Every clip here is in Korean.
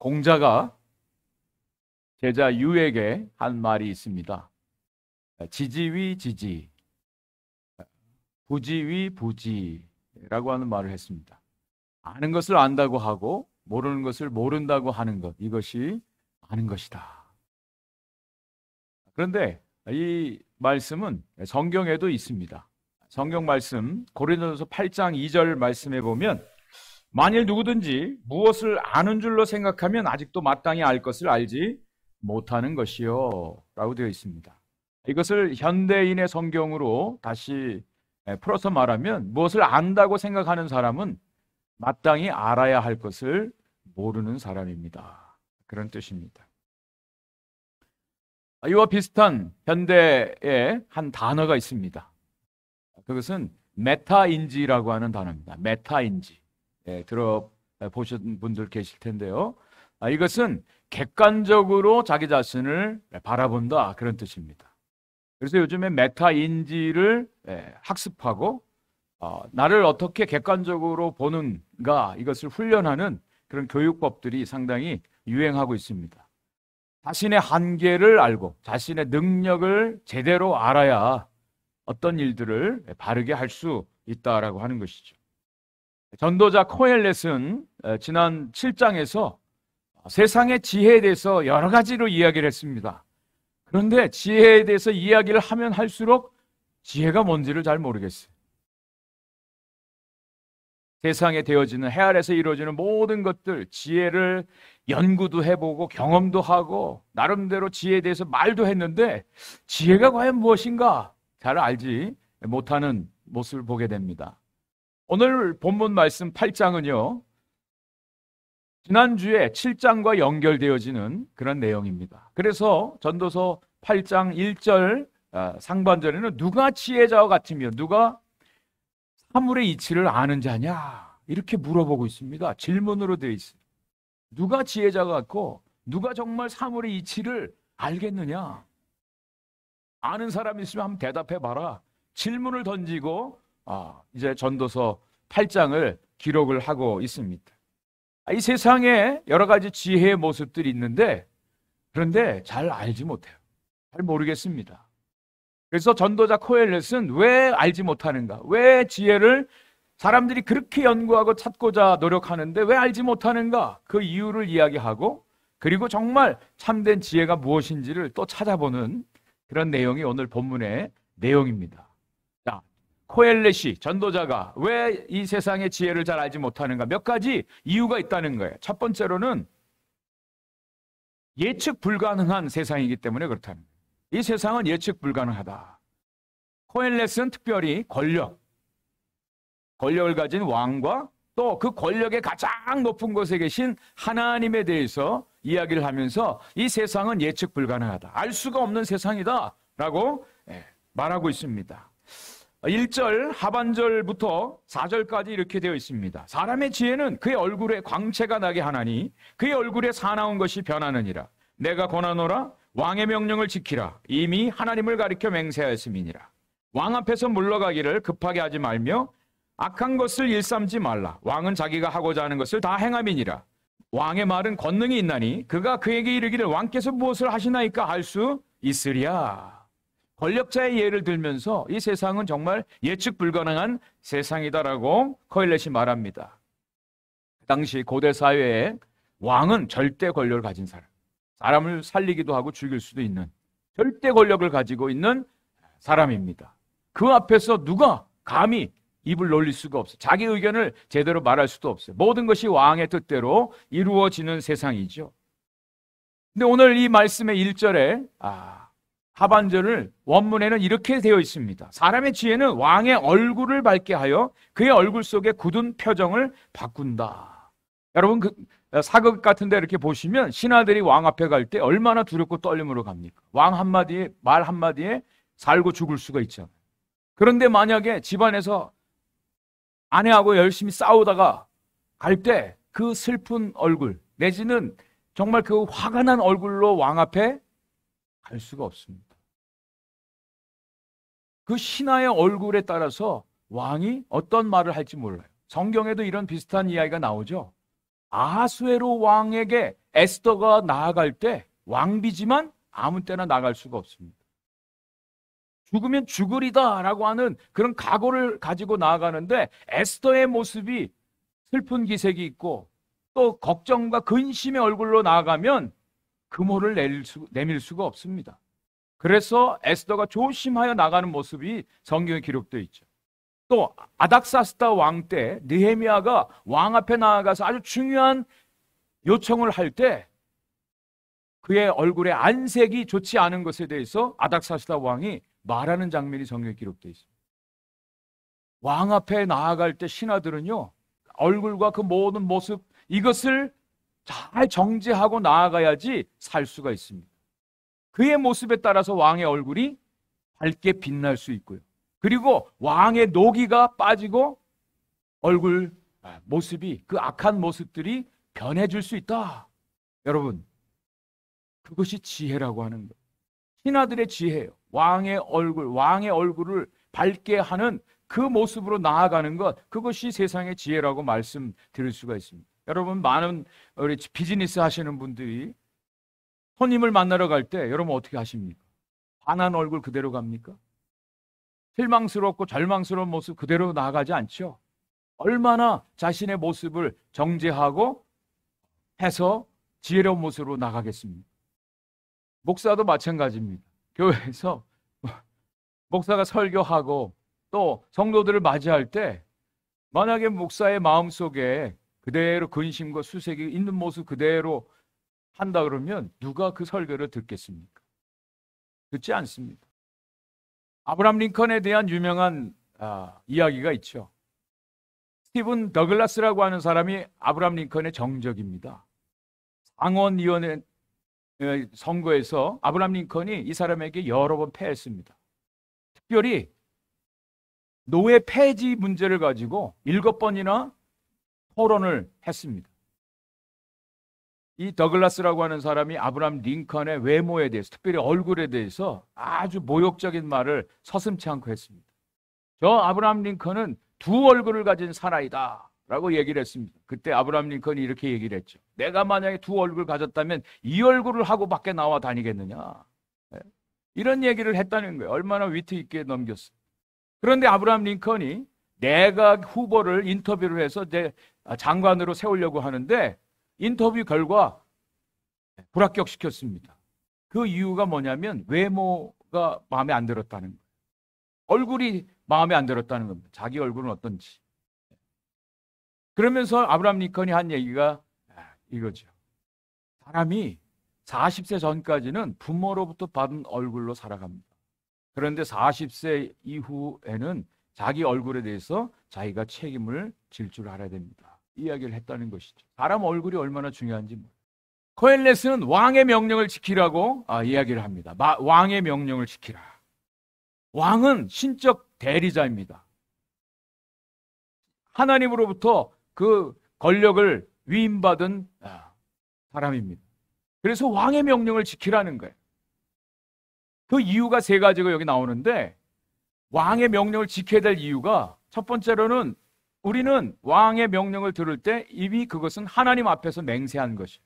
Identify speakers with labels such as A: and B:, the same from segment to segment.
A: 공자가 제자 유에게 한 말이 있습니다. 지지위 지지, 부지위 부지라고 하는 말을 했습니다. 아는 것을 안다고 하고 모르는 것을 모른다고 하는 것, 이것이 아는 것이다. 그런데 이 말씀은 성경에도 있습니다. 성경 말씀 고린도전서 8장 2절 말씀에 보면 만일 누구든지 무엇을 아는 줄로 생각하면 아직도 마땅히 알 것을 알지 못하는 것이요 라고 되어 있습니다. 이것을 현대인의 성경으로 다시 풀어서 말하면 무엇을 안다고 생각하는 사람은 마땅히 알아야 할 것을 모르는 사람입니다. 그런 뜻입니다. 이와 비슷한 현대의 한 단어가 있습니다. 그것은 메타인지라고 하는 단어입니다. 메타인지. 들어보신 분들 계실 텐데요. 이것은 객관적으로 자기 자신을 바라본다, 그런 뜻입니다. 그래서 요즘에 메타인지를 학습하고 나를 어떻게 객관적으로 보는가, 이것을 훈련하는 그런 교육법들이 상당히 유행하고 있습니다. 자신의 한계를 알고 자신의 능력을 제대로 알아야 어떤 일들을 바르게 할 수 있다라고 하는 것이죠. 전도자 코엘렛은 지난 7장에서 세상의 지혜에 대해서 여러 가지로 이야기를 했습니다. 그런데 지혜에 대해서 이야기를 하면 할수록 지혜가 뭔지를 잘 모르겠어요. 세상에 되어지는, 해 아래서 이루어지는 모든 것들, 지혜를 연구도 해보고 경험도 하고 나름대로 지혜에 대해서 말도 했는데 지혜가 과연 무엇인가 잘 알지 못하는 모습을 보게 됩니다. 오늘 본문 말씀 8장은요, 지난주에 7장과 연결되어지는 그런 내용입니다. 그래서 전도서 8장 1절 상반절에는 누가 지혜자와 같으며 누가 사물의 이치를 아는 자냐, 이렇게 물어보고 있습니다. 질문으로 되어 있어요. 누가 지혜자가 같고 누가 정말 사물의 이치를 알겠느냐? 아는 사람이 있으면 한번 대답해 봐라. 질문을 던지고 이제 전도서 8장을 기록을 하고 있습니다. 이 세상에 여러 가지 지혜의 모습들이 있는데 그런데 잘 알지 못해요. 잘 모르겠습니다. 그래서 전도자 코엘렛은 왜 알지 못하는가? 왜 지혜를 사람들이 그렇게 연구하고 찾고자 노력하는데 왜 알지 못하는가? 그 이유를 이야기하고 그리고 정말 참된 지혜가 무엇인지를 또 찾아보는 그런 내용이 오늘 본문의 내용입니다. 자, 코엘렛이, 전도자가 왜 이 세상의 지혜를 잘 알지 못하는가? 몇 가지 이유가 있다는 거예요. 첫 번째로는 예측 불가능한 세상이기 때문에 그렇다는 거예요. 이 세상은 예측 불가능하다. 코엘렛은 특별히 권력을 가진 왕과 또 그 권력의 가장 높은 곳에 계신 하나님에 대해서 이야기를 하면서 이 세상은 예측 불가능하다. 알 수가 없는 세상이다 라고 말하고 있습니다. 1절 하반절부터 4절까지 이렇게 되어 있습니다. 사람의 지혜는 그의 얼굴에 광채가 나게 하나니 그의 얼굴에 사나운 것이 변하느니라. 내가 권하노라. 왕의 명령을 지키라. 이미 하나님을 가리켜 맹세하였음이니라. 왕 앞에서 물러가기를 급하게 하지 말며 악한 것을 일삼지 말라. 왕은 자기가 하고자 하는 것을 다 행함이니라. 왕의 말은 권능이 있나니 그가 그에게 이르기를 왕께서 무엇을 하시나이까 할 수 있으랴. 권력자의 예를 들면서 이 세상은 정말 예측 불가능한 세상이다라고 코엘렛이 말합니다. 그 당시 고대 사회에 왕은 절대 권력을 가진 사람, 사람을 살리기도 하고 죽일 수도 있는 절대 권력을 가지고 있는 사람입니다. 그 앞에서 누가 감히 입을 놀릴 수가 없어요. 자기 의견을 제대로 말할 수도 없어요. 모든 것이 왕의 뜻대로 이루어지는 세상이죠. 근데 오늘 이 말씀의 1절에 하반절을 원문에는 이렇게 되어 있습니다. 사람의 지혜는 왕의 얼굴을 밝게 하여 그의 얼굴 속에 굳은 표정을 바꾼다. 여러분 사극 같은 데 이렇게 보시면 신하들이 왕 앞에 갈 때 얼마나 두렵고 떨림으로 갑니까? 왕 한마디에, 말 한마디에 살고 죽을 수가 있잖아요. 그런데 만약에 집안에서 아내하고 열심히 싸우다가 갈 때 그 슬픈 얼굴 내지는 정말 그 화가 난 얼굴로 왕 앞에 갈 수가 없습니다. 그 신하의 얼굴에 따라서 왕이 어떤 말을 할지 몰라요. 성경에도 이런 비슷한 이야기가 나오죠. 아수에로 왕에게 에스더가 나아갈 때 왕비지만 아무 때나 나갈 수가 없습니다. 죽으면 죽으리다라고 하는 그런 각오를 가지고 나아가는데 에스더의 모습이 슬픈 기색이 있고 또 걱정과 근심의 얼굴로 나아가면 금호를 내밀 수가 없습니다. 그래서 에스더가 조심하여 나가는 모습이 성경에 기록되어 있죠. 또 아닥사스다 왕 때 느헤미야가 왕 앞에 나아가서 아주 중요한 요청을 할 때 그의 얼굴에 안색이 좋지 않은 것에 대해서 아닥사스다 왕이 말하는 장면이 성경에 기록되어 있습니다. 왕 앞에 나아갈 때 신하들은요, 얼굴과 그 모든 모습, 이것을 잘 정제하고 나아가야지 살 수가 있습니다. 그의 모습에 따라서 왕의 얼굴이 밝게 빛날 수 있고요. 그리고 왕의 노기가 빠지고 얼굴 모습이, 그 악한 모습들이 변해질 수 있다. 여러분, 그것이 지혜라고 하는 거예요. 신하들의 지혜예요. 왕의 얼굴을 밝게 하는 그 모습으로 나아가는 것, 그것이 세상의 지혜라고 말씀드릴 수가 있습니다. 여러분, 많은 우리 비즈니스 하시는 분들이 손님을 만나러 갈 때 여러분 어떻게 하십니까? 환한 얼굴 그대로 갑니까? 실망스럽고 절망스러운 모습 그대로 나아가지 않죠? 얼마나 자신의 모습을 정제하고 해서 지혜로운 모습으로 나가겠습니까? 목사도 마찬가지입니다. 교회에서 목사가 설교하고 또 성도들을 맞이할 때 만약에 목사의 마음속에 그대로 근심과 수색이 있는 모습 그대로 한다 그러면 누가 그 설교를 듣겠습니까? 듣지 않습니다. 아브라함 링컨에 대한 유명한 이야기가 있죠. 스티븐 더글라스라고 하는 사람이 아브라함 링컨의 정적입니다. 상원의원의 선거에서 아브라함 링컨이 이 사람에게 여러 번 패했습니다. 특별히 노예 폐지 문제를 가지고 7번이나 토론을 했습니다. 이 더글라스라고 하는 사람이 아브라함 링컨의 외모에 대해서, 특별히 얼굴에 대해서 아주 모욕적인 말을 서슴지 않고 했습니다. 저 아브라함 링컨은 두 얼굴을 가진 사나이다 라고 얘기를 했습니다. 그때 아브라함 링컨이 이렇게 얘기를 했죠. 내가 만약에 두 얼굴 가졌다면 이 얼굴을 하고 밖에 나와 다니겠느냐, 이런 얘기를 했다는 거예요. 얼마나 위트 있게 넘겼어요. 그런데 아브라함 링컨이 내각 후보를 인터뷰를 해서 장관으로 세우려고 하는데 인터뷰 결과 불합격시켰습니다. 그 이유가 뭐냐면 외모가 마음에 안 들었다는 거예요. 얼굴이 마음에 안 들었다는 겁니다. 자기 얼굴은 어떤지. 그러면서 아브라함 링컨이 한 얘기가 이거죠. 사람이 40세 전까지는 부모로부터 받은 얼굴로 살아갑니다. 그런데 40세 이후에는 자기 얼굴에 대해서 자기가 책임을 질 줄 알아야 됩니다. 이야기를 했다는 것이죠. 사람 얼굴이 얼마나 중요한지. 코엘렛은 왕의 명령을 지키라고 이야기를 합니다. 왕의 명령을 지키라. 왕은 신적 대리자입니다. 하나님으로부터 그 권력을 위임받은 사람입니다. 그래서 왕의 명령을 지키라는 거예요. 그 이유가 세 가지가 여기 나오는데, 왕의 명령을 지켜야 될 이유가 첫 번째로는 우리는 왕의 명령을 들을 때 이미 그것은 하나님 앞에서 맹세한 것이에요.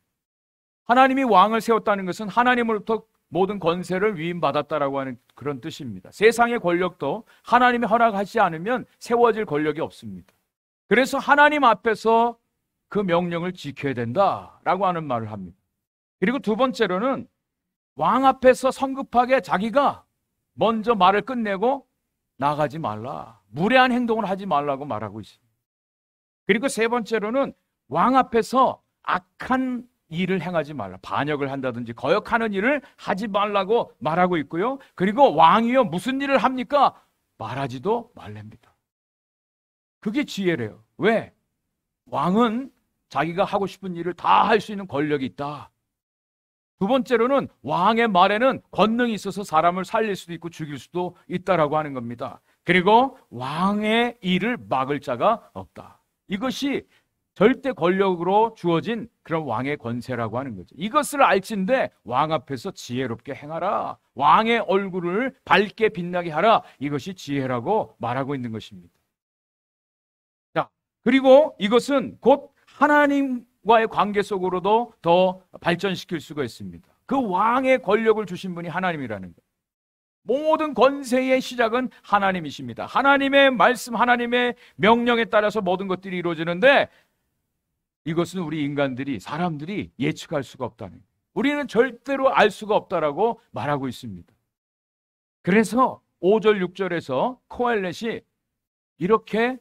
A: 하나님이 왕을 세웠다는 것은 하나님으로부터 모든 권세를 위임받았다라고 하는 그런 뜻입니다. 세상의 권력도 하나님이 허락하지 않으면 세워질 권력이 없습니다. 그래서 하나님 앞에서 그 명령을 지켜야 된다라고 하는 말을 합니다. 그리고 두 번째로는 왕 앞에서 성급하게 자기가 먼저 말을 끝내고 나가지 말라, 무례한 행동을 하지 말라고 말하고 있습니다. 그리고 세 번째로는 왕 앞에서 악한 일을 행하지 말라, 반역을 한다든지 거역하는 일을 하지 말라고 말하고 있고요. 그리고 왕이요 무슨 일을 합니까? 말하지도 말랍니다. 그게 지혜래요. 왜? 왕은 자기가 하고 싶은 일을 다 할 수 있는 권력이 있다. 두 번째로는 왕의 말에는 권능이 있어서 사람을 살릴 수도 있고 죽일 수도 있다라고 하는 겁니다. 그리고 왕의 일을 막을 자가 없다. 이것이 절대 권력으로 주어진 그런 왕의 권세라고 하는 거죠. 이것을 알진대 왕 앞에서 지혜롭게 행하라, 왕의 얼굴을 밝게 빛나게 하라, 이것이 지혜라고 말하고 있는 것입니다. 자, 그리고 이것은 곧 하나님 왕과의 관계 속으로도 더 발전시킬 수가 있습니다. 그 왕의 권력을 주신 분이 하나님이라는 거예요. 모든 권세의 시작은 하나님이십니다. 하나님의 말씀, 하나님의 명령에 따라서 모든 것들이 이루어지는데 이것은 우리 인간들이, 사람들이 예측할 수가 없다는 거예요. 우리는 절대로 알 수가 없다라고 말하고 있습니다. 그래서 5절, 6절에서 코엘렛이 이렇게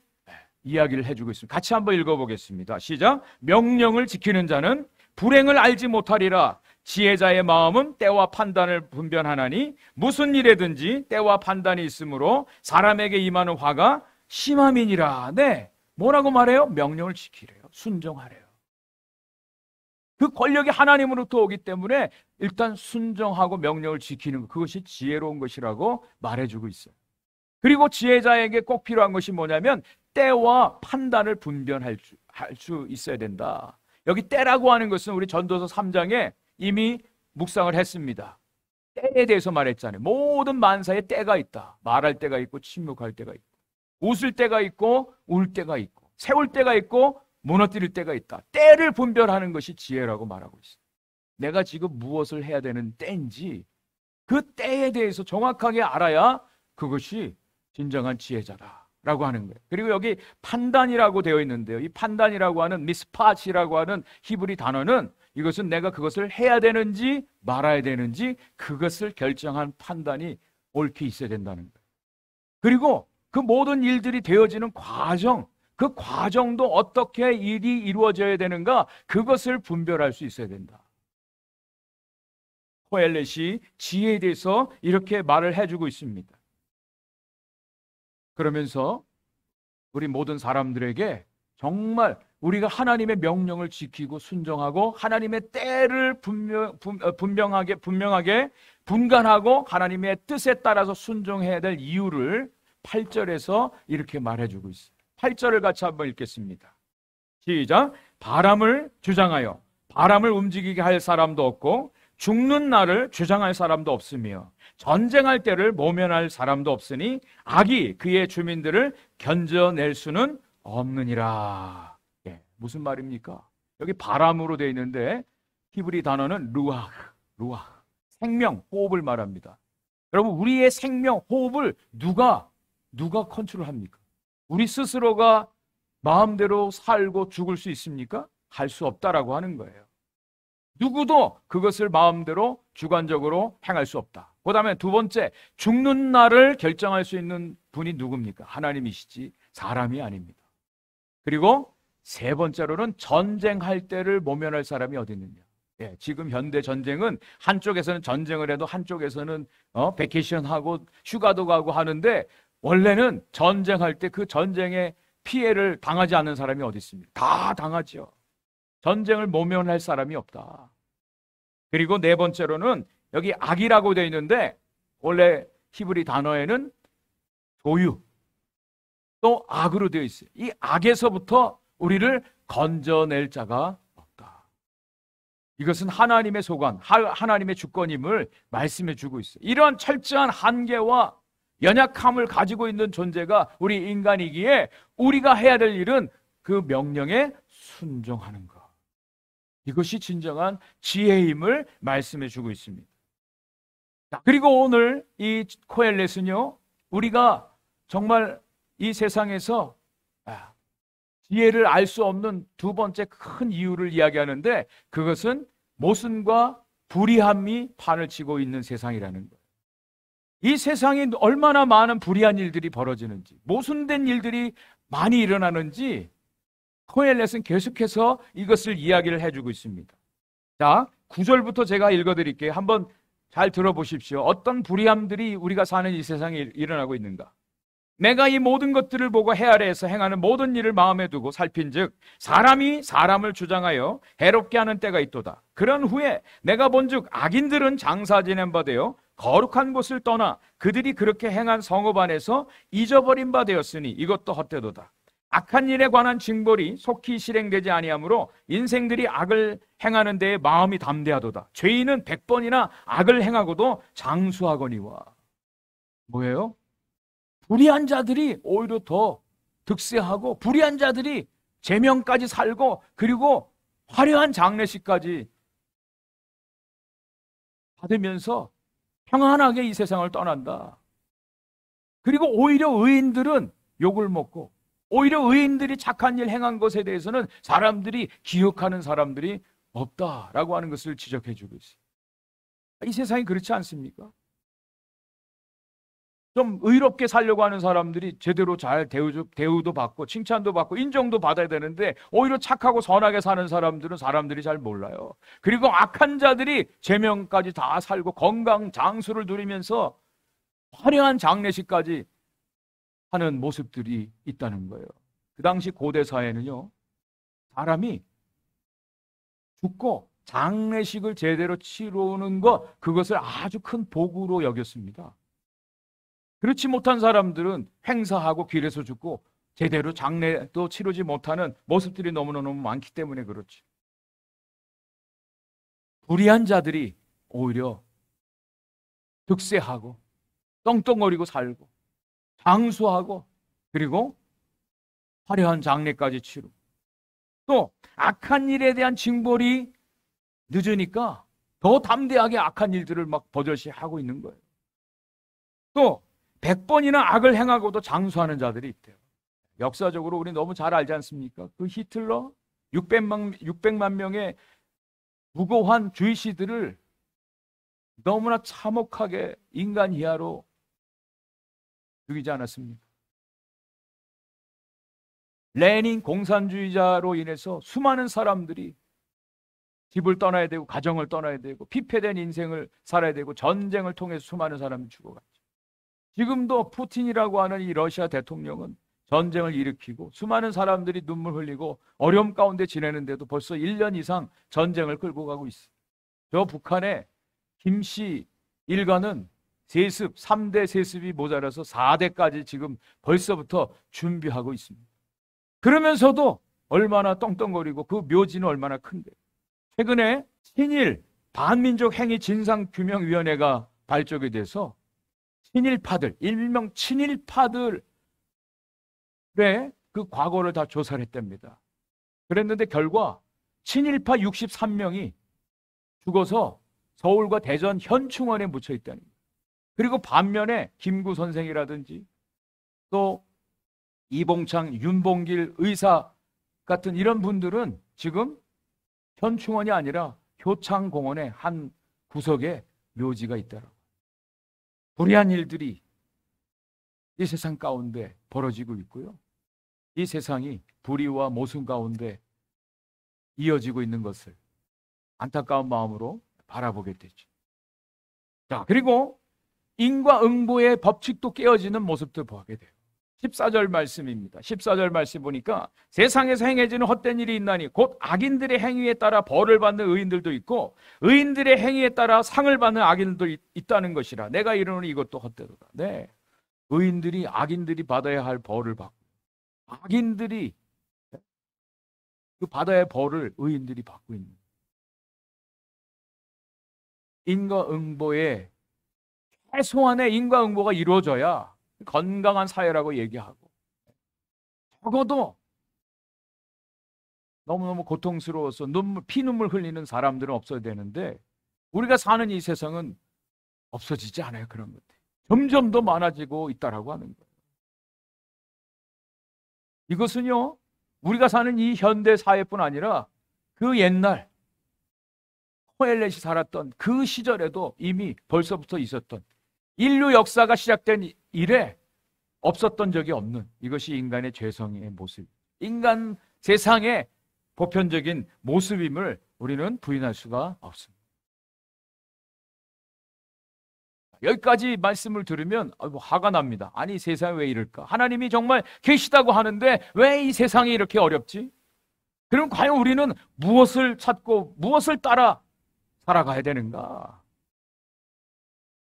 A: 이야기를 해주고 있습니다. 같이 한번 읽어보겠습니다. 시작. 명령을 지키는 자는 불행을 알지 못하리라. 지혜자의 마음은 때와 판단을 분별하나니 무슨 일에든지 때와 판단이 있으므로 사람에게 임하는 화가 심함이니라. 네, 뭐라고 말해요? 명령을 지키래요. 순종하래요. 그 권력이 하나님으로부터 오기 때문에 일단 순종하고 명령을 지키는 것, 그것이 지혜로운 것이라고 말해주고 있어요. 그리고 지혜자에게 꼭 필요한 것이 뭐냐면 때와 판단을 분별할 수 있어야 된다. 여기 때라고 하는 것은 우리 전도서 3장에 이미 묵상을 했습니다. 때에 대해서 말했잖아요. 모든 만사에 때가 있다. 말할 때가 있고 침묵할 때가 있고, 웃을 때가 있고 울 때가 있고, 세울 때가 있고 무너뜨릴 때가 있다. 때를 분별하는 것이 지혜라고 말하고 있어요. 내가 지금 무엇을 해야 되는 때인지 그 때에 대해서 정확하게 알아야 그것이 진정한 지혜자다라고 하는 거예요. 그리고 여기 판단이라고 되어 있는데요. 이 판단이라고 하는 미스팟이라고 하는 히브리 단어는 이것은 내가 그것을 해야 되는지 말아야 되는지 그것을 결정한 판단이 옳게 있어야 된다는 거예요. 그리고 그 모든 일들이 되어지는 과정, 그 과정도 어떻게 일이 이루어져야 되는가, 그것을 분별할 수 있어야 된다. 코엘렛이 지혜에 대해서 이렇게 말을 해주고 있습니다. 그러면서 우리 모든 사람들에게 정말 우리가 하나님의 명령을 지키고 순종하고 하나님의 때를 분명하게 분간하고 하나님의 뜻에 따라서 순종해야 될 이유를 8절에서 이렇게 말해주고 있어요. 8절을 같이 한번 읽겠습니다. 시작. 바람을 주장하여 바람을 움직이게 할 사람도 없고 죽는 날을 주장할 사람도 없으며 전쟁할 때를 모면할 사람도 없으니 악이 그의 주민들을 견뎌낼 수는 없느니라. 예, 무슨 말입니까? 여기 바람으로 되어 있는데 히브리 단어는 루아, 생명, 호흡을 말합니다. 여러분, 우리의 생명, 호흡을 누가 컨트롤합니까? 우리 스스로가 마음대로 살고 죽을 수 있습니까? 할 수 없다라고 하는 거예요. 누구도 그것을 마음대로 주관적으로 행할 수 없다. 그 다음에 두 번째, 죽는 날을 결정할 수 있는 분이 누굽니까? 하나님이시지 사람이 아닙니다. 그리고 세 번째로는 전쟁할 때를 모면할 사람이 어디 있느냐. 예, 지금 현대 전쟁은 한쪽에서는 전쟁을 해도 한쪽에서는 베케이션하고 휴가도 가고 하는데 원래는 전쟁할 때 그 전쟁의 피해를 당하지 않는 사람이 어디 있습니까? 다 당하죠. 전쟁을 모면할 사람이 없다. 그리고 네 번째로는 여기 악이라고 되어 있는데 원래 히브리 단어에는 조유 또 악으로 되어 있어요. 이 악에서부터 우리를 건져낼 자가 없다. 이것은 하나님의 소관, 하나님의 주권임을 말씀해 주고 있어요. 이런 철저한 한계와 연약함을 가지고 있는 존재가 우리 인간이기에 우리가 해야 될 일은 그 명령에 순종하는 것. 이것이 진정한 지혜임을 말씀해 주고 있습니다. 그리고 오늘 이 코엘렛은요, 우리가 정말 이 세상에서 지혜를 알 수 없는 두 번째 큰 이유를 이야기하는데 그것은 모순과 불의함이 판을 치고 있는 세상이라는 거예요. 이 세상에 얼마나 많은 불의한 일들이 벌어지는지, 모순된 일들이 많이 일어나는지 코엘렛은 계속해서 이것을 이야기를 해주고 있습니다. 자, 9절부터 제가 읽어드릴게요. 한번 잘 들어보십시오. 어떤 불의함들이 우리가 사는 이 세상에 일어나고 있는가? 내가 이 모든 것들을 보고 해 아래에서 행하는 모든 일을 마음에 두고 살핀즉 사람이 사람을 주장하여 해롭게 하는 때가 있도다. 그런 후에 내가 본즉 악인들은 장사 지낸 바 되어 거룩한 곳을 떠나 그들이 그렇게 행한 성읍 안에서 잊어버린 바 되었으니 이것도 헛되도다. 악한 일에 관한 징벌이 속히 실행되지 아니하므로 인생들이 악을 행하는 데에 마음이 담대하도다. 죄인은 100번이나 악을 행하고도 장수하거니와. 뭐예요? 불의한 자들이 오히려 더 득세하고 불의한 자들이 제명까지 살고 그리고 화려한 장례식까지 받으면서 평안하게 이 세상을 떠난다. 그리고 오히려 의인들은 욕을 먹고, 오히려 의인들이 착한 일 행한 것에 대해서는 사람들이 기억하는 사람들이 없다라고 하는 것을 지적해 주고 있어요. 이 세상이 그렇지 않습니까? 좀 의롭게 살려고 하는 사람들이 제대로 잘 대우도 받고 칭찬도 받고 인정도 받아야 되는데, 오히려 착하고 선하게 사는 사람들은 사람들이 잘 몰라요. 그리고 악한 자들이 제명까지 다 살고 건강 장수를 누리면서 화려한 장례식까지 하는 모습들이 있다는 거예요. 그 당시 고대 사회는요, 사람이 죽고 장례식을 제대로 치르는 것, 그것을 아주 큰 복으로 여겼습니다. 그렇지 못한 사람들은 행사하고 길에서 죽고 제대로 장례도 치르지 못하는 모습들이 너무너무 많기 때문에 그렇지. 불의한 자들이 오히려 득세하고 떵떵거리고 살고 장수하고 그리고 화려한 장례까지 치르고, 또 악한 일에 대한 징벌이 늦으니까 더 담대하게 악한 일들을 막 버젓이 하고 있는 거예요. 또 100번이나 악을 행하고도 장수하는 자들이 있대요. 역사적으로 우리 너무 잘 알지 않습니까? 그 히틀러 600만 명의 무고한 주의시들을 너무나 참혹하게 인간 이하로 죽이지 않았습니까? 레닌 공산주의자로 인해서 수많은 사람들이 집을 떠나야 되고 가정을 떠나야 되고 피폐된 인생을 살아야 되고 전쟁을 통해서 수많은 사람이 죽어갔죠. 지금도 푸틴이라고 하는 이 러시아 대통령은 전쟁을 일으키고 수많은 사람들이 눈물 흘리고 어려움 가운데 지내는데도 벌써 1년 이상 전쟁을 끌고 가고 있어요. 저 북한의 김씨 일가는 세습, 3대 세습이 모자라서 4대까지 지금 벌써부터 준비하고 있습니다. 그러면서도 얼마나 떵떵거리고 그 묘지는 얼마나 큰데. 최근에 친일 반민족 행위 진상규명위원회가 발족이 돼서 친일파들, 일명 친일파들의 그 과거를 다 조사를 했답니다. 그랬는데 결과 친일파 63명이 죽어서 서울과 대전 현충원에 묻혀 있다는 거예요. 그리고 반면에 김구 선생이라든지 또 이봉창, 윤봉길 의사 같은 이런 분들은 지금 현충원이 아니라 효창공원의 한 구석에 묘지가 있더라고요. 불의한 일들이 이 세상 가운데 벌어지고 있고요. 이 세상이 불의와 모순 가운데 이어지고 있는 것을 안타까운 마음으로 바라보게 되죠. 자, 그리고 인과응보의 법칙도 깨어지는 모습도 보게 돼요. 14절 말씀입니다. 14절 말씀 보니까 세상에서 행해지는 헛된 일이 있나니 곧 악인들의 행위에 따라 벌을 받는 의인들도 있고 의인들의 행위에 따라 상을 받는 악인들도 있다는 것이라. 내가 이르노니 이것도 헛되도다. 네, 의인들이 악인들이 받아야 할 벌을 받고 악인들이 그 받아야 할 벌을 의인들이 받고 있는 인과응보의 최소한의 인과응보가 이루어져야 건강한 사회라고 얘기하고, 적어도 너무너무 고통스러워서 피눈물 흘리는 사람들은 없어야 되는데 우리가 사는 이 세상은 없어지지 않아요. 그런 것들 점점 더 많아지고 있다라고 하는 거예요. 이것은요, 우리가 사는 이 현대 사회뿐 아니라 그 옛날 코엘렛이 살았던 그 시절에도 이미 벌써부터 있었던, 인류 역사가 시작된 이래 없었던 적이 없는, 이것이 인간의 죄성의 모습, 인간 세상의 보편적인 모습임을 우리는 부인할 수가 없습니다. 여기까지 말씀을 들으면 화가 납니다. 아니, 세상이 왜 이럴까? 하나님이 정말 계시다고 하는데 왜 이 세상이 이렇게 어렵지? 그럼 과연 우리는 무엇을 찾고 무엇을 따라 살아가야 되는가?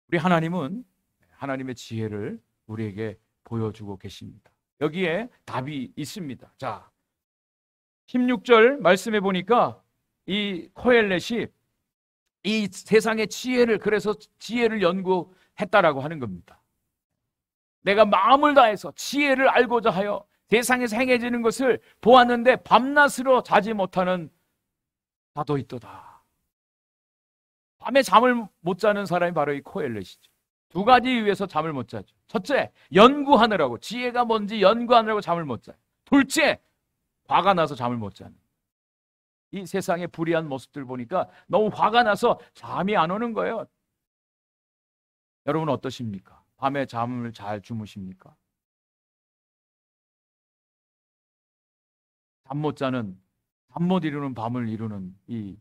A: 우리 하나님은 하나님의 지혜를 우리에게 보여주고 계십니다. 여기에 답이 있습니다. 자, 16절 말씀해 보니까 이 코엘렛이 이 세상의 지혜를, 그래서 지혜를 연구했다라고 하는 겁니다. 내가 마음을 다해서 지혜를 알고자 하여 세상에서 행해지는 것을 보았는데 밤낮으로 자지 못하는 다도 있도다. 밤에 잠을 못 자는 사람이 바로 이 코엘렛이죠. 두 가지 이유에서 잠을 못 자죠. 첫째, 연구하느라고, 지혜가 뭔지 연구하느라고 잠을 못 자요. 둘째, 화가 나서 잠을 못 자는. 이 세상의 불의한 모습들 보니까 너무 화가 나서 잠이 안 오는 거예요. 여러분 어떠십니까? 밤에 잠을 잘 주무십니까? 잠 못 자는, 잠 못 이루는 밤을 이루는 이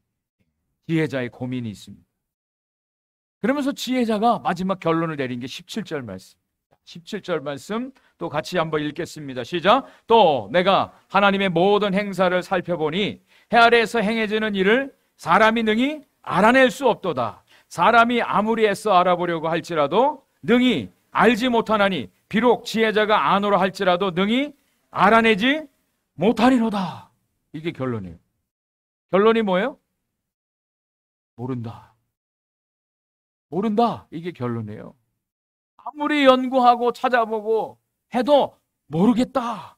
A: 지혜자의 고민이 있습니다. 그러면서 지혜자가 마지막 결론을 내린 게 17절 말씀. 17절 말씀 또 같이 한번 읽겠습니다. 시작. 또 내가 하나님의 모든 행사를 살펴보니 해 아래에서 행해지는 일을 사람이 능히 알아낼 수 없도다. 사람이 아무리 애써 알아보려고 할지라도 능히 알지 못하나니 비록 지혜자가 아노라 할지라도 능히 알아내지 못하리로다. 이게 결론이에요. 결론이 뭐예요? 모른다. 모른다. 이게 결론이에요. 아무리 연구하고 찾아보고 해도 모르겠다.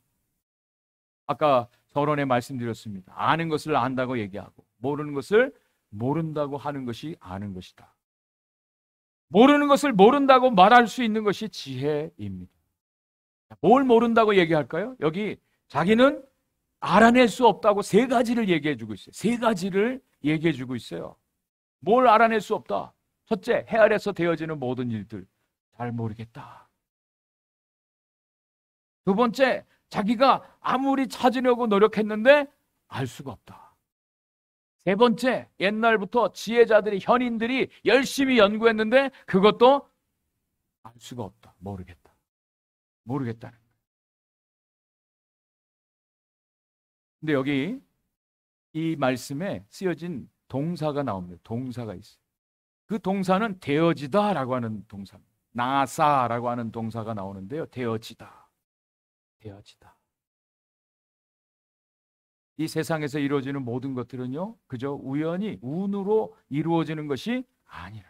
A: 아까 서론에 말씀드렸습니다. 아는 것을 안다고 얘기하고 모르는 것을 모른다고 하는 것이 아는 것이다. 모르는 것을 모른다고 말할 수 있는 것이 지혜입니다. 뭘 모른다고 얘기할까요? 여기 자기는 알아낼 수 없다고 세 가지를 얘기해 주고 있어요. 세 가지를 얘기해 주고 있어요. 뭘 알아낼 수 없다? 첫째, 해 아래서 되어지는 모든 일들 잘 모르겠다. 두 번째, 자기가 아무리 찾으려고 노력했는데 알 수가 없다. 세 번째, 옛날부터 지혜자들이, 현인들이 열심히 연구했는데 그것도 알 수가 없다. 모르겠다. 모르겠다는 거예요. 근데 여기 이 말씀에 쓰여진 동사가 나옵니다. 동사가 있어요. 그 동사는 되어지다라고 하는 동사입니다. 나사라고 하는 동사가 나오는데요. 되어지다. 되어지다. 이 세상에서 이루어지는 모든 것들은요, 그저 우연히 운으로 이루어지는 것이 아니라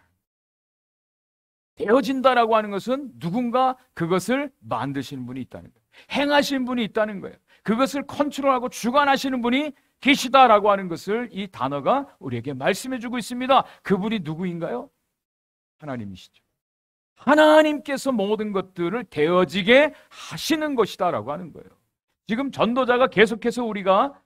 A: 되어진다라고 하는 것은 누군가 그것을 만드시는 분이 있다는 거예요. 행하신 분이 있다는 거예요. 그것을 컨트롤하고 주관하시는 분이 계시다라고 하는 것을 이 단어가 우리에게 말씀해 주고 있습니다. 그분이 누구인가요? 하나님이시죠. 하나님께서 모든 것들을 되어지게 하시는 것이다라고 하는 거예요. 지금 전도자가 계속해서 우리가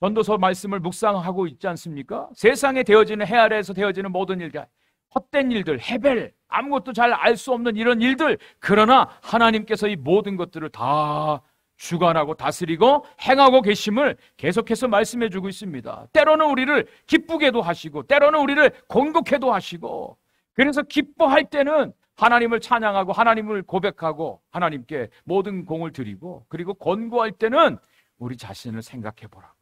A: 전도서 말씀을 묵상하고 있지 않습니까? 세상에 되어지는, 해 아래에서 되어지는 모든 일들, 헛된 일들, 해벨, 아무것도 잘 알 수 없는 이런 일들, 그러나 하나님께서 이 모든 것들을 다 주관하고 다스리고 행하고 계심을 계속해서 말씀해 주고 있습니다. 때로는 우리를 기쁘게도 하시고 때로는 우리를 곤곡해도 하시고, 그래서 기뻐할 때는 하나님을 찬양하고 하나님을 고백하고 하나님께 모든 공을 드리고, 그리고 권고할 때는 우리 자신을 생각해 보라고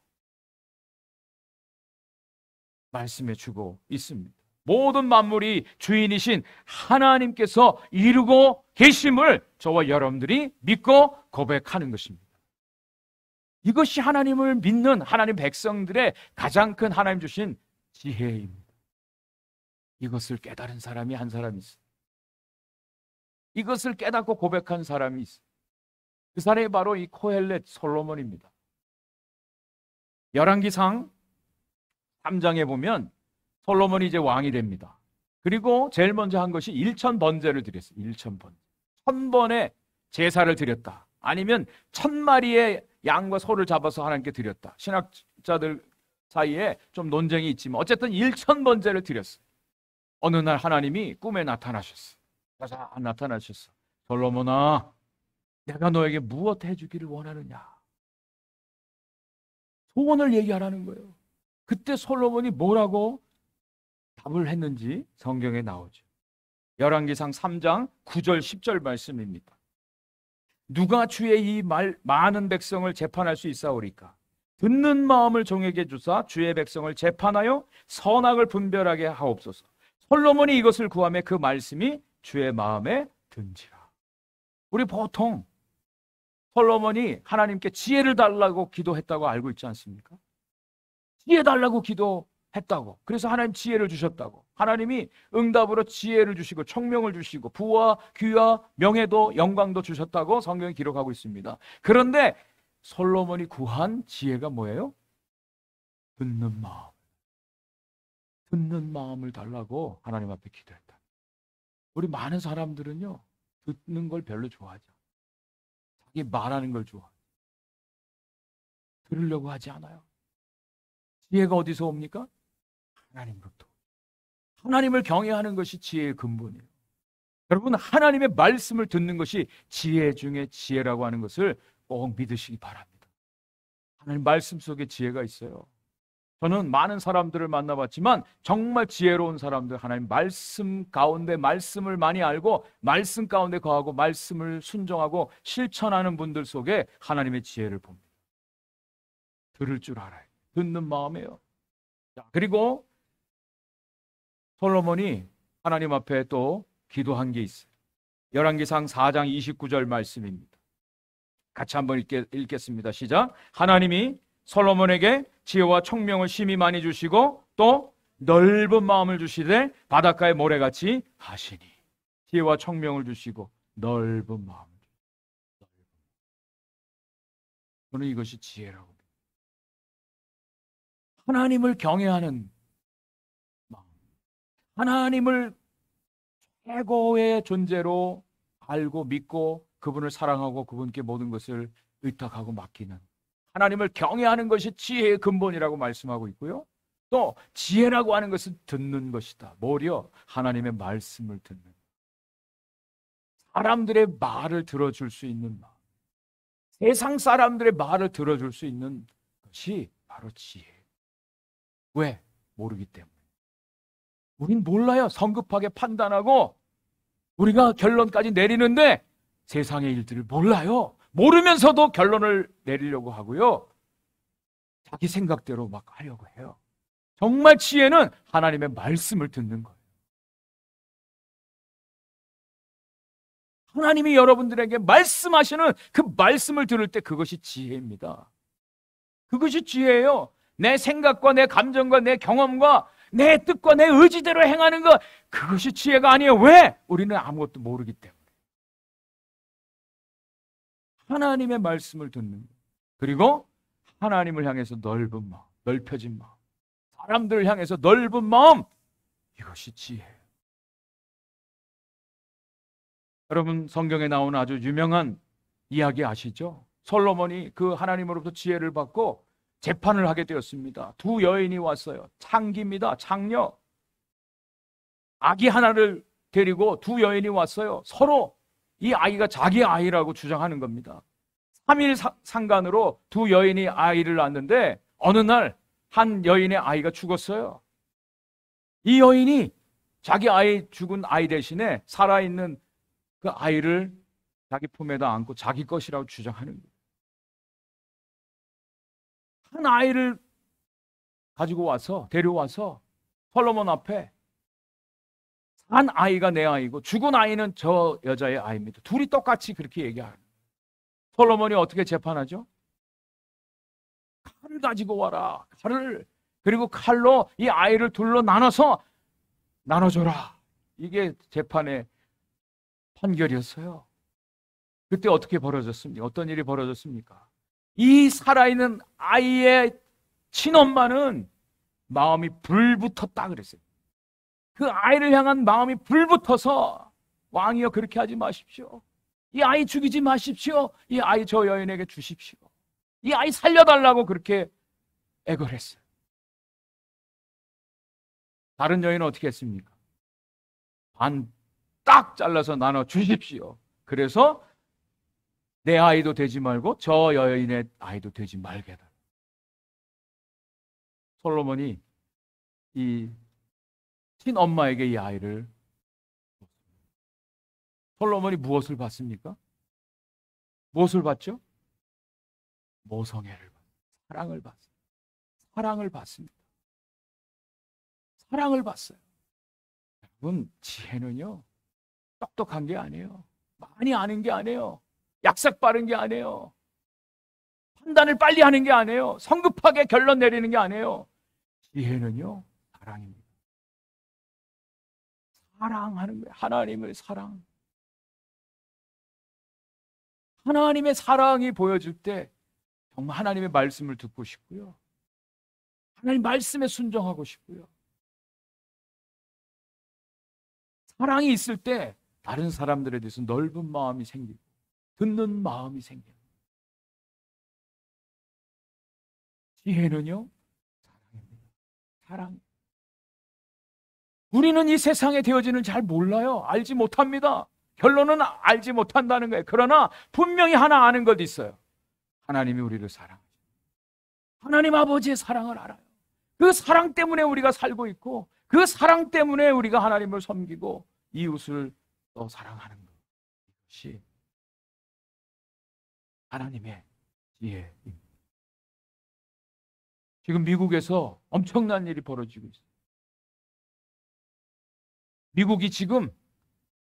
A: 말씀해 주고 있습니다. 모든 만물이 주인이신 하나님께서 이루고 계심을 저와 여러분들이 믿고 고백하는 것입니다. 이것이 하나님을 믿는 하나님 백성들의 가장 큰 하나님 주신 지혜입니다. 이것을 깨달은 사람이 한 사람이 있어요. 이것을 깨닫고 고백한 사람이 있어요. 그 사람이 바로 이 코헬렛 솔로몬입니다. 열왕기상 3장에 보면 솔로몬이 이제 왕이 됩니다. 그리고 제일 먼저 한 것이 1000번제를 드렸어요. 1000번제. 1000번의 제사를 드렸다. 아니면 1000마리의 양과 소를 잡아서 하나님께 드렸다. 신학자들 사이에 좀 논쟁이 있지만 어쨌든 1000번제를 드렸어요. 어느 날 하나님이 꿈에 나타나셨어요. 나타나셨어. 솔로몬아, 내가 너에게 무엇 해주기를 원하느냐? 소원을 얘기하라는 거예요. 그때 솔로몬이 뭐라고 답을 했는지 성경에 나오죠. 열왕기상 3장 9절 10절 말씀입니다. 누가 주의 이 많은 백성을 재판할 수 있사오리까? 듣는 마음을 종에게 주사 주의 백성을 재판하여 선악을 분별하게 하옵소서. 솔로몬이 이것을 구하매 그 말씀이 주의 마음에 든지라. 우리 보통 솔로몬이 하나님께 지혜를 달라고 기도했다고 알고 있지 않습니까? 지혜 달라고 기도했다고. 그래서 하나님 지혜를 주셨다고. 하나님이 응답으로 지혜를 주시고 총명을 주시고 부와 귀와 명예도 영광도 주셨다고 성경이 기록하고 있습니다. 그런데 솔로몬이 구한 지혜가 뭐예요? 듣는 마음. 듣는 마음을 달라고 하나님 앞에 기도했다. 우리 많은 사람들은요, 듣는 걸 별로 좋아하지 않아요. 자기 말하는 걸 좋아해요. 들으려고 하지 않아요. 지혜가 어디서 옵니까? 하나님으로부터. 하나님을 경외하는 것이 지혜의 근본이에요. 여러분, 하나님의 말씀을 듣는 것이 지혜 중에 지혜라고 하는 것을 꼭 믿으시기 바랍니다. 하나님 말씀 속에 지혜가 있어요. 저는 많은 사람들을 만나봤지만 정말 지혜로운 사람들, 하나님 말씀 가운데 말씀을 많이 알고 말씀 가운데 거하고 말씀을 순종하고 실천하는 분들 속에 하나님의 지혜를 봅니다. 들을 줄 알아요. 듣는 마음이에요. 자, 그리고 솔로몬이 하나님 앞에 또 기도한 게 있어요. 열왕기상 4장 29절 말씀입니다. 같이 한번 읽겠습니다. 시작. 하나님이 솔로몬에게 지혜와 총명을 심히 많이 주시고 또 넓은 마음을 주시되 바닷가의 모래같이 하시니. 지혜와 총명을 주시고 넓은 마음을 주시고. 저는 이것이 지혜라고 합니다. 하나님을 경외하는 마음, 하나님을 최고의 존재로 알고 믿고 그분을 사랑하고 그분께 모든 것을 의탁하고 맡기는, 하나님을 경외하는 것이 지혜의 근본이라고 말씀하고 있고요. 또 지혜라고 하는 것은 듣는 것이다. 뭐려? 하나님의 말씀을 듣는, 사람들의 말을 들어줄 수 있는 마음, 세상 사람들의 말을 들어줄 수 있는 것이 바로 지혜. 왜? 모르기 때문에. 우린 몰라요. 성급하게 판단하고 우리가 결론까지 내리는데 세상의 일들을 몰라요. 모르면서도 결론을 내리려고 하고요. 자기 생각대로 막 하려고 해요. 정말 지혜는 하나님의 말씀을 듣는 거예요. 하나님이 여러분들에게 말씀하시는 그 말씀을 들을 때 그것이 지혜입니다. 그것이 지혜예요. 내 생각과 내 감정과 내 경험과 내 뜻과 내 의지대로 행하는 것, 그것이 지혜가 아니에요. 왜? 우리는 아무것도 모르기 때문에. 하나님의 말씀을 듣는 것, 그리고 하나님을 향해서 넓은 마음, 넓혀진 마음, 사람들을 향해서 넓은 마음, 이것이 지혜예요. 여러분, 성경에 나오는 아주 유명한 이야기 아시죠? 솔로몬이 그 하나님으로부터 지혜를 받고 재판을 하게 되었습니다. 두 여인이 왔어요. 창기입니다. 창녀. 아기 하나를 데리고 두 여인이 왔어요. 서로 이 아이가 자기 아이라고 주장하는 겁니다. 3일 상간으로 두 여인이 아이를 낳았는데 어느 날 한 여인의 아이가 죽었어요. 이 여인이 자기 아이, 죽은 아이 대신에 살아있는 그 아이를 자기 품에다 안고 자기 것이라고 주장하는 거예요. 한 아이를 가지고 와서, 데려와서 솔로몬 앞에, 한 아이가 내 아이고 죽은 아이는 저 여자의 아이입니다. 둘이 똑같이 그렇게 얘기하는 거예요. 솔로몬이 어떻게 재판하죠? 칼을 가지고 와라. 칼을. 그리고 칼로 이 아이를 둘로 나눠서 나눠줘라. 이게 재판의 판결이었어요. 그때 어떻게 벌어졌습니까? 어떤 일이 벌어졌습니까? 이 살아있는 아이의 친엄마는 마음이 불붙었다 그랬어요. 그 아이를 향한 마음이 불붙어서, 왕이여 그렇게 하지 마십시오. 이 아이 죽이지 마십시오. 이 아이 저 여인에게 주십시오. 이 아이 살려달라고 그렇게 애걸했어요. 다른 여인은 어떻게 했습니까? 반 딱 잘라서 나눠 주십시오. 그래서 내 아이도 되지 말고 저 여인의 아이도 되지 말게 해달라. 솔로몬이 이 친엄마에게 이 아이를, 솔로몬이 무엇을 받습니까? 무엇을 받죠? 모성애를 받습니다. 사랑을 받습니다. 사랑을 받습니다. 사랑을 받어요. 여러분, 지혜는요, 똑똑한 게 아니에요. 많이 아는 게 아니에요. 약삭 빠른 게 아니에요. 판단을 빨리 하는 게 아니에요. 성급하게 결론 내리는 게 아니에요. 지혜는요, 사랑입니다. 사랑하는 거예요. 하나님을 사랑. 하나님의 사랑이 보여질 때 정말 하나님의 말씀을 듣고 싶고요. 하나님 말씀에 순종하고 싶고요. 사랑이 있을 때 다른 사람들에 대해서 넓은 마음이 생기고 듣는 마음이 생겨요. 지혜는요, 사랑입니다. 사랑. 우리는 이 세상의 되어지는 잘 몰라요. 알지 못합니다. 결론은 알지 못한다는 거예요. 그러나 분명히 하나 아는 것 있어요. 하나님이 우리를 사랑하죠. 하나님 아버지의 사랑을 알아요. 그 사랑 때문에 우리가 살고 있고, 그 사랑 때문에 우리가 하나님을 섬기고 이웃을 또 사랑하는 것. 이것이 하나님의 지혜입니다. 지금 미국에서 엄청난 일이 벌어지고 있어요. 미국이 지금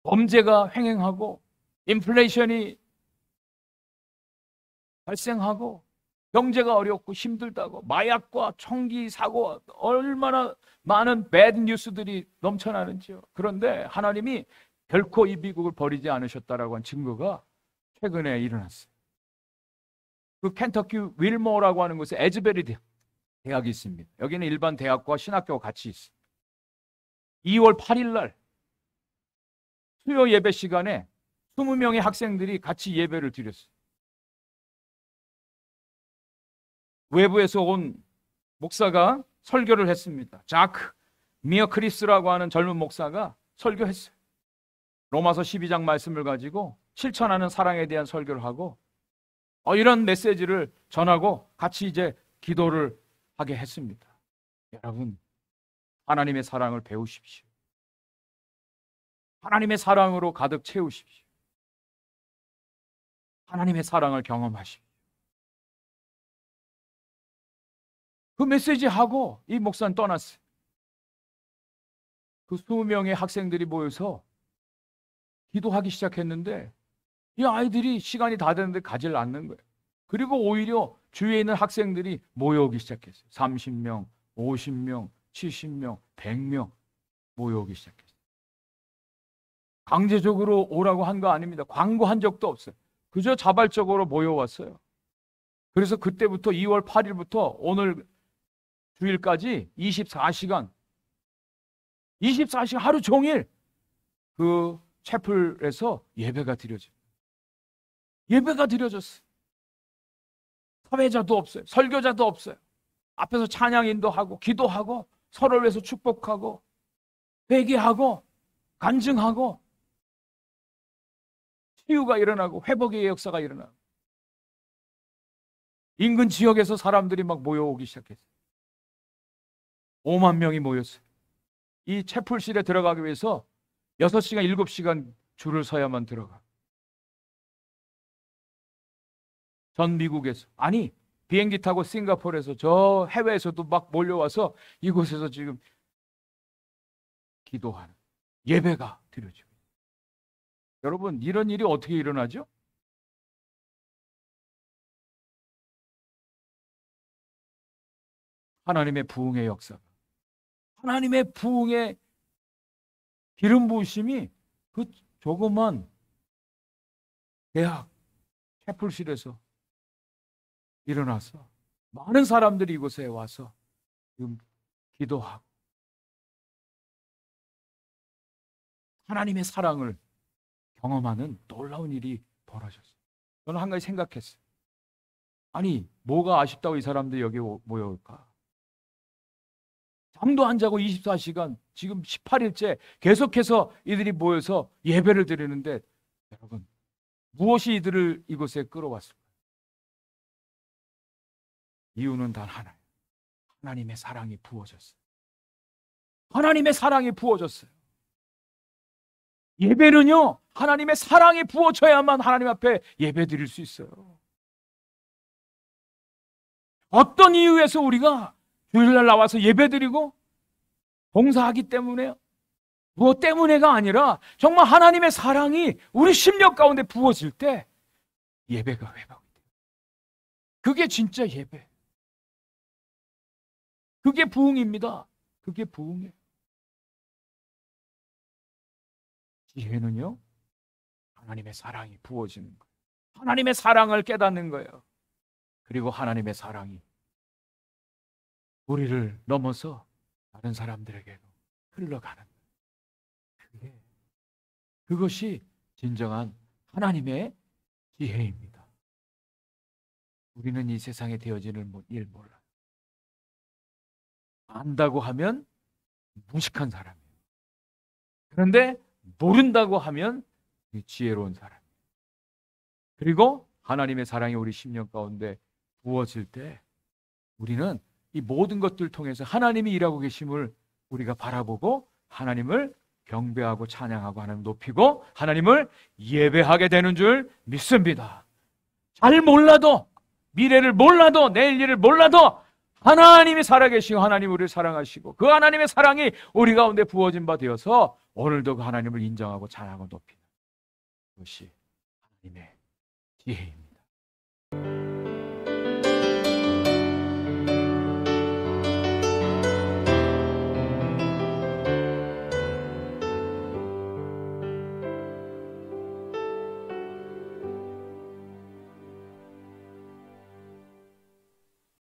A: 범죄가 횡행하고 인플레이션이 발생하고 경제가 어렵고 힘들다고 마약과 총기 사고 얼마나 많은 배드 뉴스들이 넘쳐나는지요. 그런데 하나님이 결코 이 미국을 버리지 않으셨다라고 한 증거가 최근에 일어났어요. 그 켄터키 윌모어라고 하는 곳에 에즈베리 대학이 있습니다. 여기는 일반 대학과 신학교가 같이 있어요. 2월 8일 날 수요 예배 시간에 20명의 학생들이 같이 예배를 드렸어요. 외부에서 온 목사가 설교를 했습니다. 자크 미어크리스라고 하는 젊은 목사가 설교했어요. 로마서 12장 말씀을 가지고 실천하는 사랑에 대한 설교를 하고 이런 메시지를 전하고 같이 이제 기도를 하게 했습니다. 여러분, 하나님의 사랑을 배우십시오. 하나님의 사랑으로 가득 채우십시오. 하나님의 사랑을 경험하십시오. 그 메시지 하고 이 목사는 떠났어요. 그 20명의 학생들이 모여서 기도하기 시작했는데 이 아이들이 시간이 다 됐는데 가지를 않는 거예요. 그리고 오히려 주위에 있는 학생들이 모여오기 시작했어요. 30명, 50명, 70명, 100명 모여오기 시작했어요. 강제적으로 오라고 한 거 아닙니다. 광고한 적도 없어요. 그저 자발적으로 모여왔어요. 그래서 그때부터 2월 8일부터 오늘 주일까지 24시간 하루 종일 그 채플에서 예배가 드려져요. 예배가 드려졌어요. 사회자도 없어요. 설교자도 없어요. 앞에서 찬양 인도하고 기도하고 서로를 위해서 축복하고 회개하고 간증하고 치유가 일어나고 회복의 역사가 일어나고 인근 지역에서 사람들이 막 모여오기 시작했어요. 5만 명이 모였어요. 이 채플실에 들어가기 위해서 6시간, 7시간 줄을 서야만 들어가. 전 미국에서, 아니 비행기 타고 싱가포르에서 저 해외에서도 막 몰려와서 이곳에서 지금 기도하는 예배가 드려지고. 여러분, 이런 일이 어떻게 일어나죠? 하나님의 부흥의 역사가, 하나님의 부흥의 기름 부으심이 그 조그만 대학 채플실에서 일어나서 많은 사람들이 이곳에 와서 지금 기도하고 하나님의 사랑을 경험하는 놀라운 일이 벌어졌어요. 저는 한 가지 생각했어요. 아니, 뭐가 아쉽다고 이 사람들이 여기 모여올까? 잠도 안 자고 24시간 지금 18일째 계속해서 이들이 모여서 예배를 드리는데 여러분, 무엇이 이들을 이곳에 끌어왔을까요? 이유는 단 하나예요. 하나님의 사랑이 부어졌어요. 하나님의 사랑이 부어졌어요. 예배는요, 하나님의 사랑이 부어져야만 하나님 앞에 예배 드릴 수 있어요. 어떤 이유에서 우리가 주일날 나와서 예배 드리고 봉사하기 때문에요? 무엇 때문에가 아니라 정말 하나님의 사랑이 우리 심령 가운데 부어질 때 예배가 회복이 돼요. 그게 진짜 예배. 그게 부흥입니다. 그게 부흥이에요. 지혜는요, 하나님의 사랑이 부어지는 거예요. 하나님의 사랑을 깨닫는 거예요. 그리고 하나님의 사랑이 우리를 넘어서 다른 사람들에게도 흘러가는 거예요. 그게 그것이 진정한 하나님의 지혜입니다. 우리는 이 세상에 되어지는 일 몰라요. 안다고 하면 무식한 사람이에요. 그런데 모른다고 하면 지혜로운 사람이에요. 그리고 하나님의 사랑이 우리 심령 가운데 부어질 때 우리는 이 모든 것들을 통해서 하나님이 일하고 계심을 우리가 바라보고 하나님을 경배하고 찬양하고 하나님 높이고 하나님을 예배하게 되는 줄 믿습니다. 잘 몰라도, 미래를 몰라도, 내일 일을 몰라도 하나님이 살아계시고 하나님 우리를 사랑하시고 그 하나님의 사랑이 우리 가운데 부어진 바 되어서 오늘도 그 하나님을 인정하고 찬양하고 높이는 것이 하나님의 지혜입니다.